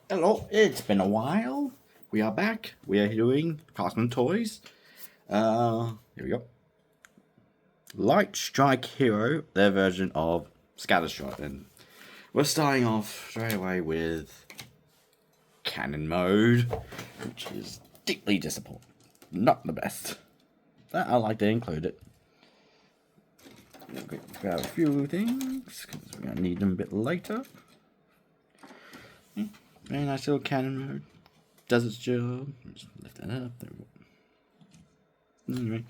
Hello, it's been a while. We are back. We are doing Cosmo Toys. Here we go. Light Strike Hero, their version of Scattershot. And we're starting off straight away with Cannon Mode, which is deeply disappointing. Not the best. But I like to include it. Okay, grab a few things, because we're going to need them a bit later. Very nice little Cannon Mode. Does its job. Just lift that up. There we go. Anyway,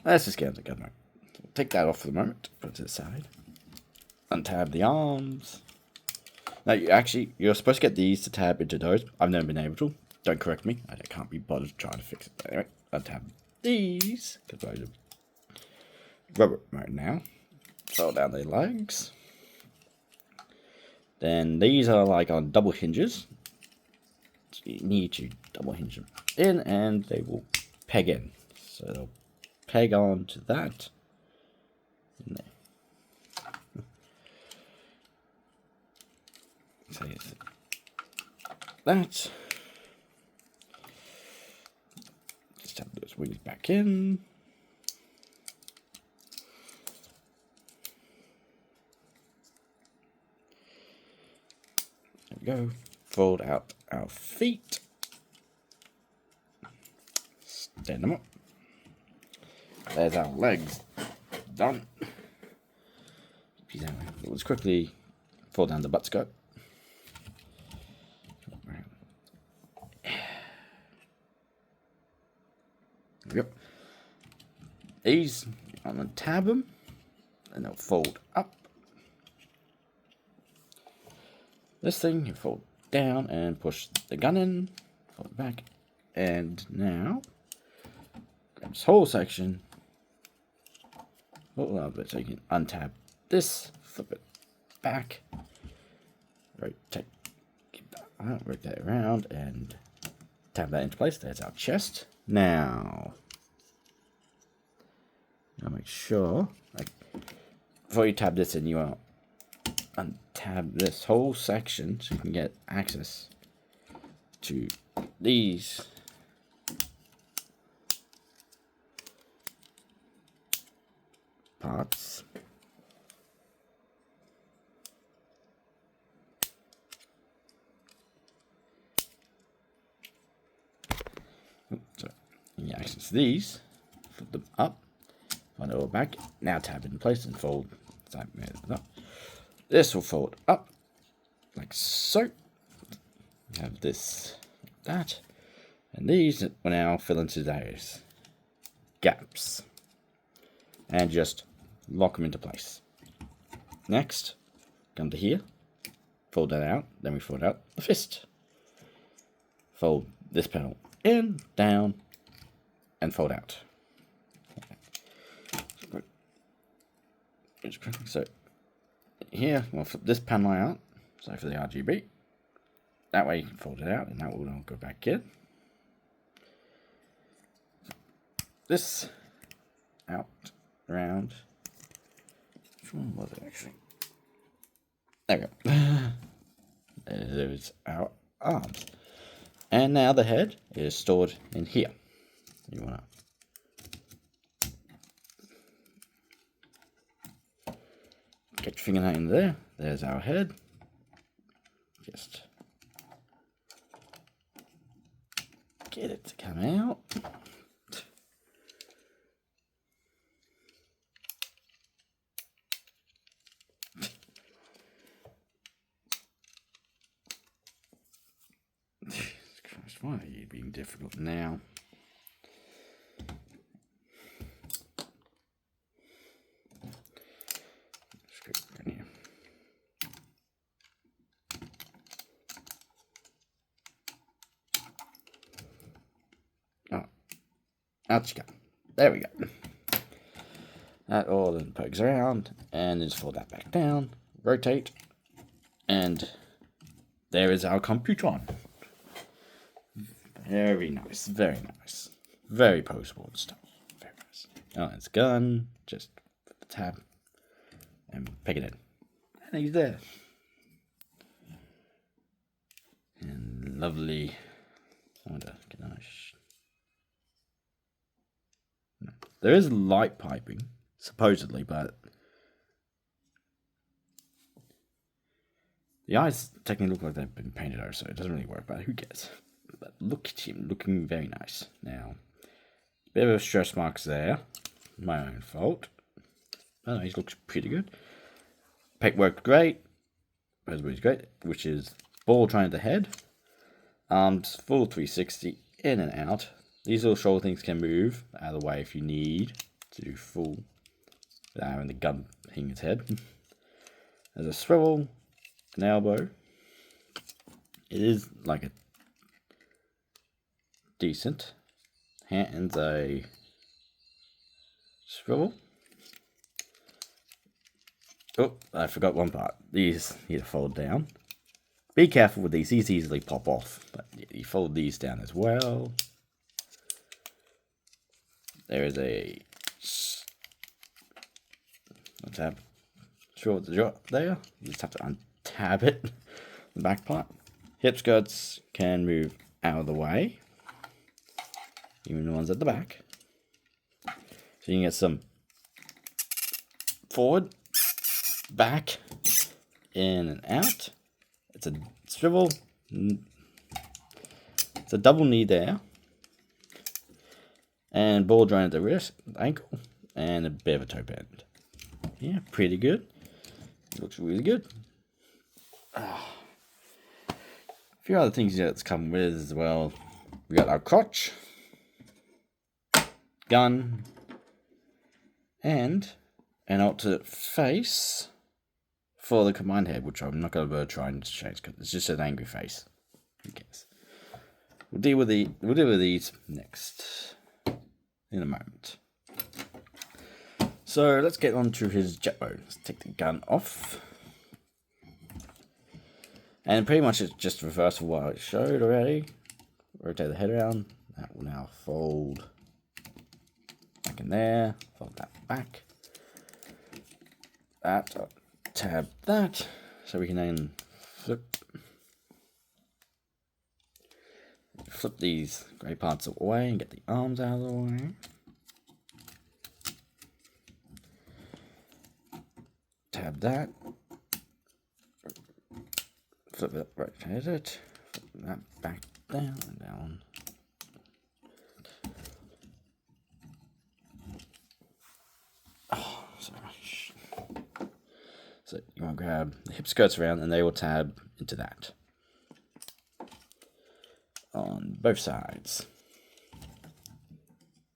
let's just get into the gun mode. So we'll take that off for the moment. Put it to the side. Untab the arms. Now, you're supposed to get these to tab into those. I've never been able to. Don't correct me. I can't be bothered trying to fix it. But anyway, untab these. Because I rubber mode now. Fold down the legs. Then these are like on double hinges. So you need to double hinge them in and they will peg in. So they'll peg on to that. In there. So yes, that. Just have those wings back in. There we go. Fold out our feet. Stand them up. There's our legs. Done. Let's quickly fold down the butt skirt. There we go. These, I'm going to tab them. And they'll fold up. This thing, you fold down and push the gun in, fold it back, and now grab this whole section, fold a little bit so you can untab this, flip it back, rotate that around, and tab that into place. There's our chest. Now, I'll make sure, before you tab this in, you want untab this whole section so you can get access to these parts. So you get access to these, flip them up, fold it all back, now tab it in place and fold that up. This will fold up, like so. You have this, like that. And these will now fill into those gaps. And just lock them into place. Next, come to here. Fold that out. Then we fold out the fist. Fold this panel in, down, and fold out. So, here, we'll flip this panel out, so for the RGB. That way you can fold it out, and that will all go back in. This out, around. Which one was it actually? There we go. There's our arms. And now the head is stored in here. You want to get your finger in there. There's our head. Just get it to come out. Christ, why are you being difficult now? Out you go. There we go. That all then pokes around, and just fold that back down, rotate, and there is our Computron. Very nice, very nice. Very posable and stuff. Very nice. Oh, it's gun, just tab, and pick it in. And he's there. And lovely. I wonder, can I? No. There is light piping, supposedly, but the eyes technically look like they've been painted over, so it doesn't really work, but who cares? But look at him, looking very nice. Now, a bit of stress marks there. My own fault. Oh, he looks pretty good. Paint worked great. Raspberry's great, which is ball trying at the head. Arms full 360 in and out. These little shoulder things can move out of the way if you need to do full without having the gun hitting its head. There's a swivel, an elbow. It is like a decent. Hands a swivel. Oh, I forgot one part. These need to fold down. Be careful with these easily pop off. But you fold these down as well. There is a tab. Sure, the drop there. You just have to untab it. The back part. Hip skirts can move out of the way. Even the ones at the back. So you can get some forward, back, in and out. It's a swivel. It's a double knee there. And ball joint at the wrist, ankle, and a bit of a toe bend. Yeah, pretty good. Looks really good. A few other things that's come with as well. We got our crotch, gun, and an alternate face for the command head, which I'm not going to try and change because it's just an angry face. Who cares? We'll deal with these next in a moment. So let's get on to his jet mode. Let's take the gun off. And pretty much it's just reverse of what I showed already. Rotate the head around. That will now fold back in there. Fold that back. That, tab that. So we can then flip these grey parts away and get the arms out of the way. Tab that. Flip it, rotate it. Flip that back down and down. Oh, sorry. So you want to grab the hip skirts around and they will tab into that. On both sides.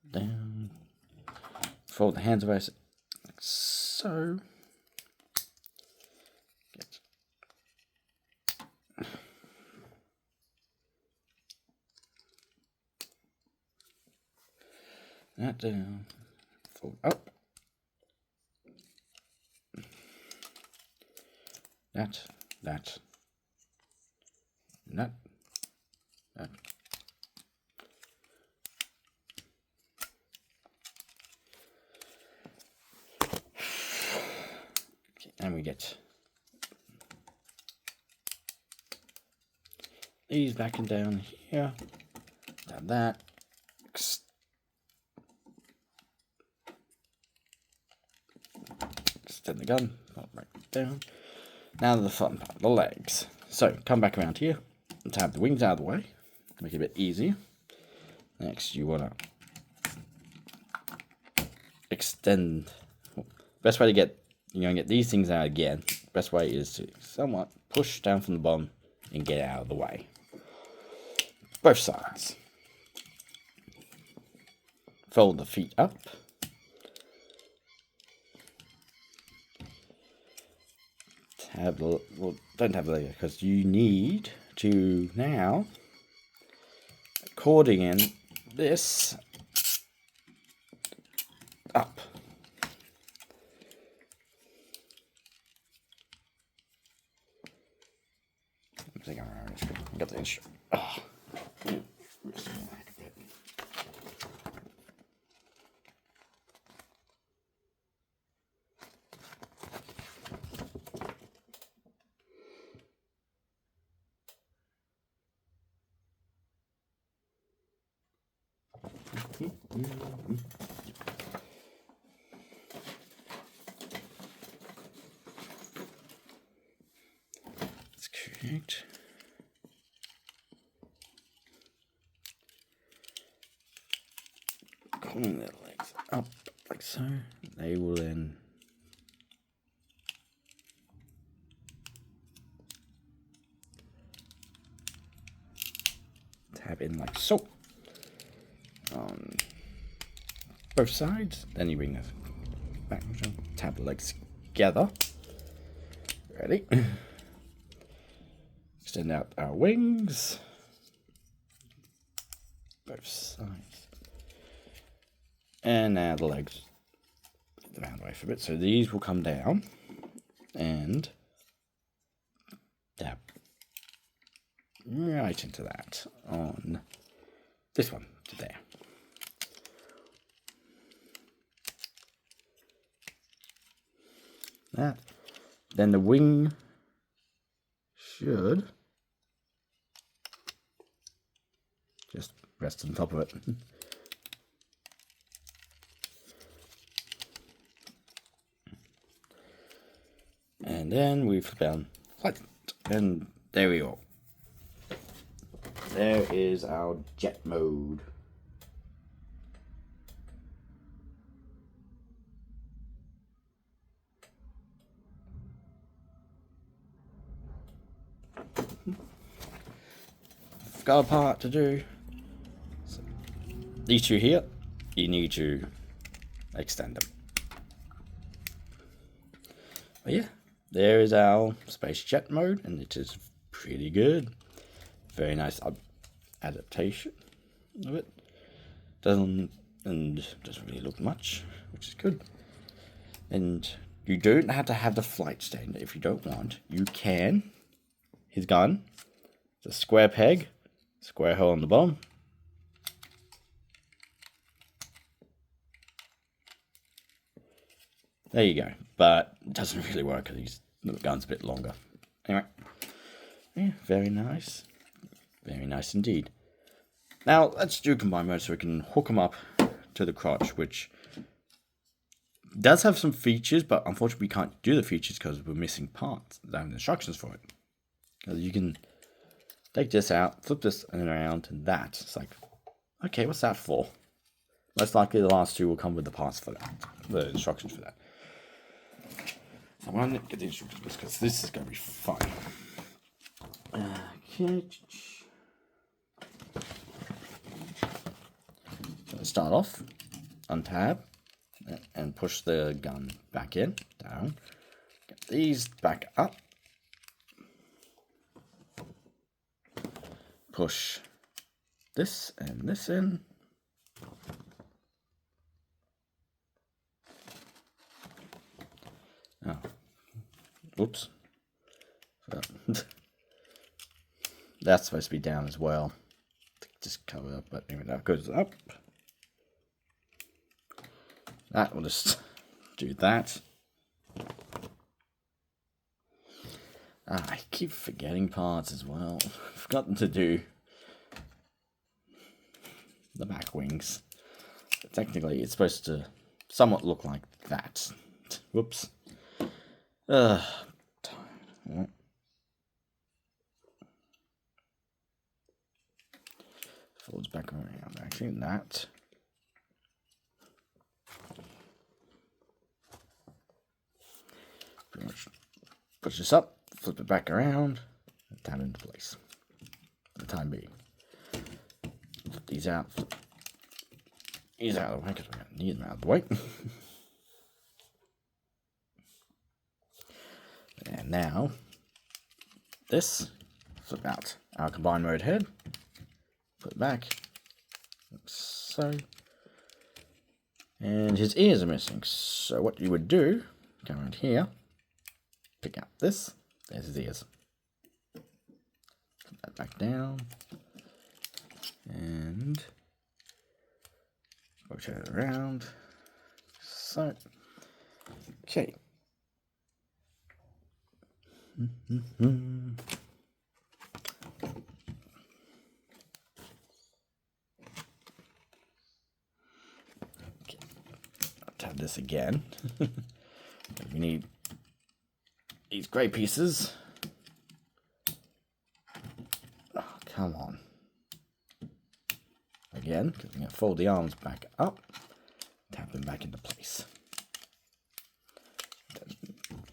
Down. Fold the hands away like so. Get that down. Fold up. That. That. Okay, and we get these back and down here. Tab that. Extend the gun. Pop right down. Now the fun part, the legs. So come back around here and tab the wings out of the way. Make it a bit easier. Next, you want to extend. Best way to get these things out again. Best way is to somewhat push down from the bottom and get out of the way. Both sides. Fold the feet up. Don't have the leg because you need to now accordion this up. I think I'm around this. I got the instrument. Oh. Let's create. Pulling their legs up like so. They will then tab in like so on both sides. Then you bring the back, tab the legs together. Ready? Extend out our wings. Both sides. And now the legs the round way for a bit. So these will come down and dab right into that on this one to there. That. Then the wing should just rest on top of it. And then we flip down like that. And there we go. There is our jet mode. Got a part to do. So these two here, you need to extend them. But yeah, there is our space jet mode, and it is pretty good. Very nice adaptation of it. Doesn't really look much, which is good. And you don't have to have the flight stand if you don't want. You can. His gun, it's a square peg, square hole on the bottom. There you go. But it doesn't really work because the gun's a bit longer. Anyway, yeah, very nice. Very nice indeed. Now, let's do combine mode so we can hook them up to the crotch, which does have some features, but unfortunately we can't do the features because we're missing parts. I have instructions for it. Because you can take this out, flip this around, and that. It's like, okay, what's that for? Most likely the last two will come with the parts for that, the instructions for that. So I want to get the instructions because this is going to be fun. Okay. So let's start off, untab, and push the gun back in, down. Get these back up. Push this and this in. Oh, oops. That's supposed to be down as well. Just cover up, but anyway, that goes up. That will just do that. I keep forgetting parts as well. I've forgotten to do the back wings. But technically, it's supposed to somewhat look like that. Whoops. Tired. Right. Folds back around. Actually, that. Pretty much push this up, flip it back around, and tab into place for the time being. Flip these out. These out of the way because we're going to need them out of the way. And now, this, flip out our combine mode head, put it back, so, and his ears are missing. So what you would do, go around here, pick out this, there's his ears. Put that back down, and rotate it around, so, okay. this again. We need these grey pieces. Oh, come on. Again, because we're going to fold the arms back up, tap them back into place.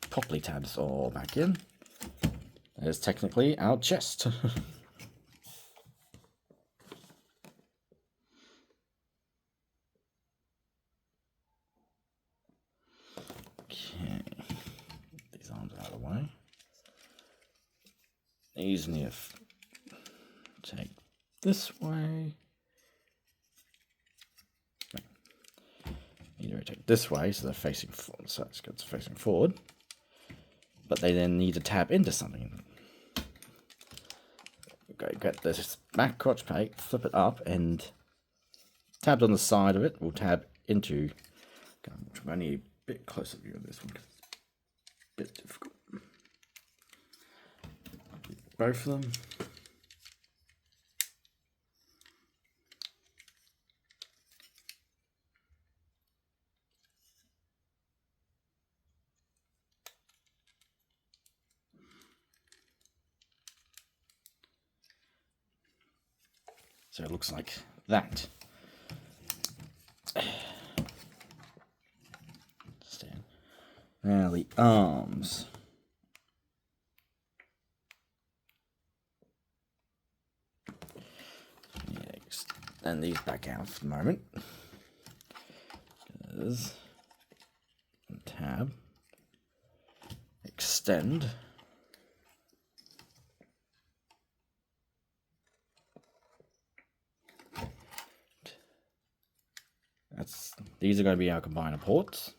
Properly tab this all back in. That is technically our chest. Okay, these arms out of the way. These need to take this way. Need to rotate this way so they're facing forward. So it's good, facing forward. But they then need to tab into something. Okay, get this back crotch plate, flip it up, and tabbed on the side of it, we'll tab into. I need a bit closer view of this one because it's a bit difficult. Both of them. So it looks like that. Stand. Now the arms. Extend these back out for the moment. Tab. Extend. These are going to be our combiner ports.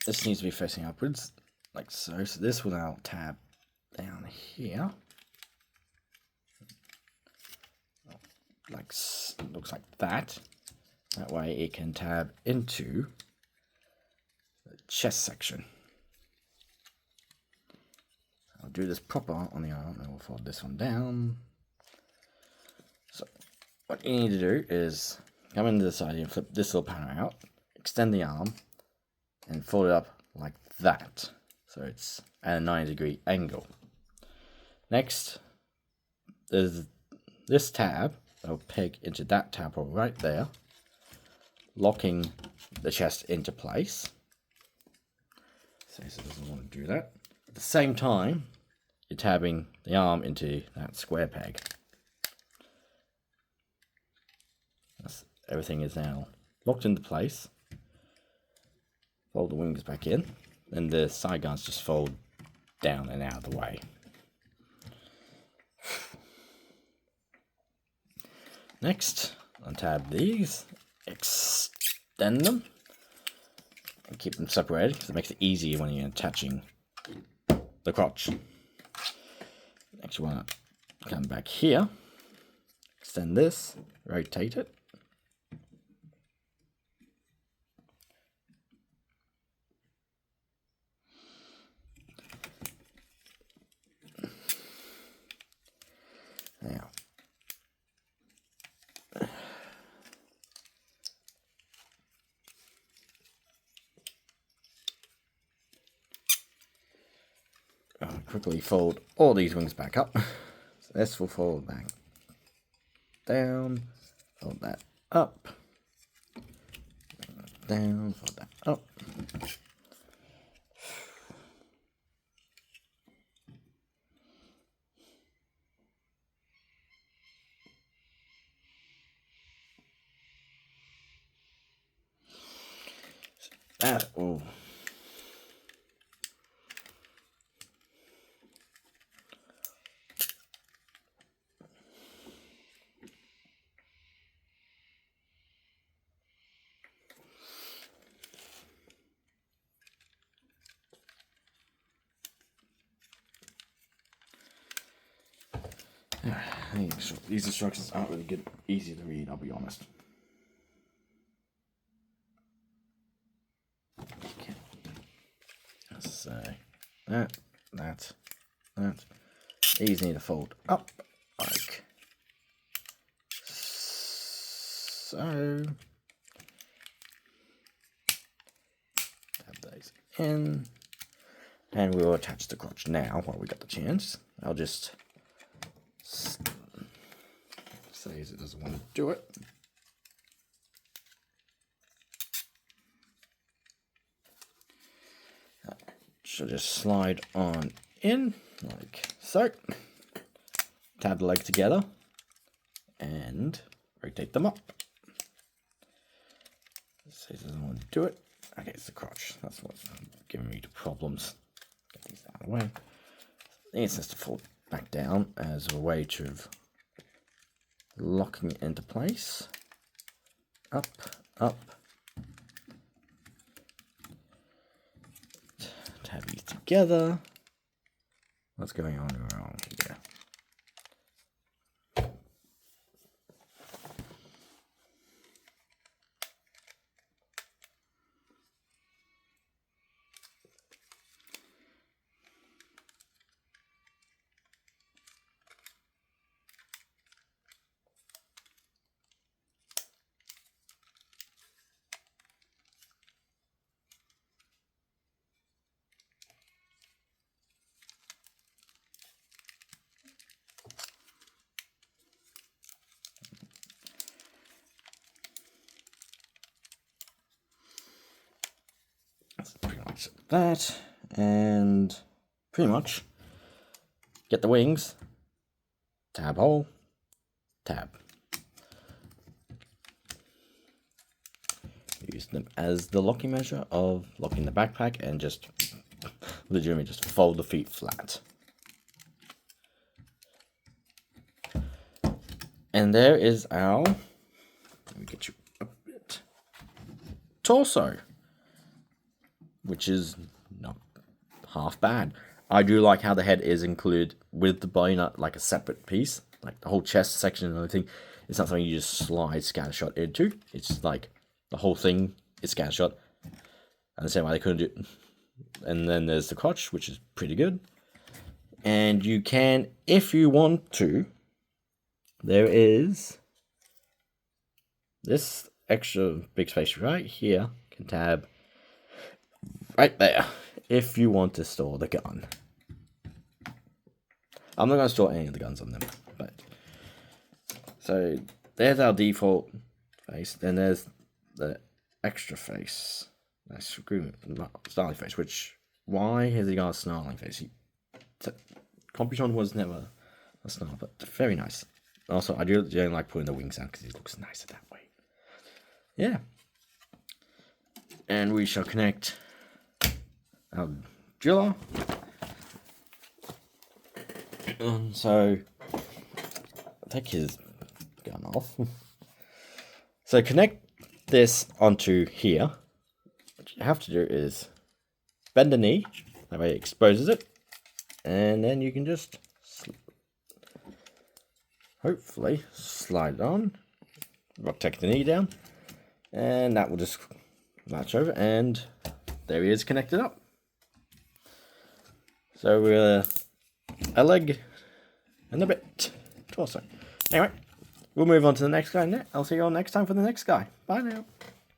This needs to be facing upwards, like so. So this will now tab down here. Like, looks like that. That way it can tab into the chest section. I'll do this proper on the arm and we'll fold this one down. So what you need to do is come into the side and flip this little panel out, extend the arm, and fold it up like that. So it's at a 90-degree angle. Next, there's this tab that will peg into that tab right there, locking the chest into place. So it doesn't want to do that. At the same time, you're tabbing the arm into that square peg. Everything is now locked into place. Fold the wings back in, and the side guards just fold down and out of the way. Next, untab these, extend them, and keep them separated because it makes it easier when you're attaching the crotch. Next, you want to come back here, extend this, rotate it. Now, I'll quickly fold all these wings back up. So this will fold back down, fold that up, down, fold that up. That will these instructions aren't really good, easy to read, I'll be honest. So that. These need to fold up like so. Have those in. And we'll attach the crotch now while we got the chance. I'll just say it doesn't want to do it. So just slide on in like so. Tab the leg together and rotate them up. So it doesn't want to do it. Okay, it's the crotch. That's what's giving me the problems. Get these out of the way. This has to fall back down as a way to locking it into place. Up, up. Tab these together. What's going on wrong here? Pretty much that, and pretty much get the wings, tab hole, tab. Use them as the locking measure of locking the backpack and just legitimately just fold the feet flat. And there is our, let me get you a bit, torso, which is not half bad. I do like how the head is included with the body, not like a separate piece. Like the whole chest section and everything, it's not something you just slide Scattershot into. It's like the whole thing is Scattershot. And the same way they couldn't do it. And then there's the crotch, which is pretty good. And you can, if you want to, there is this extra big space right here. Can tab right there if you want to store the gun. I'm not going to store any of the guns on them, but so there's our default face. Then there's the extra face, that's snarling face. Which, why has he got a snarling face? Computron was never a snarl, but very nice. Also, I do like putting the wings out because it looks nicer that way. Yeah, and we shall connect our driller. So take his gun off. So connect this onto here. What you have to do is bend the knee, that way it exposes it, and then you can just hopefully slide it on, take the knee down, and that will just latch over, and there he is connected up. So we're a leg and a bit torso. Anyway, we'll move on to the next guy. I'll see you all next time for the next guy. Bye now.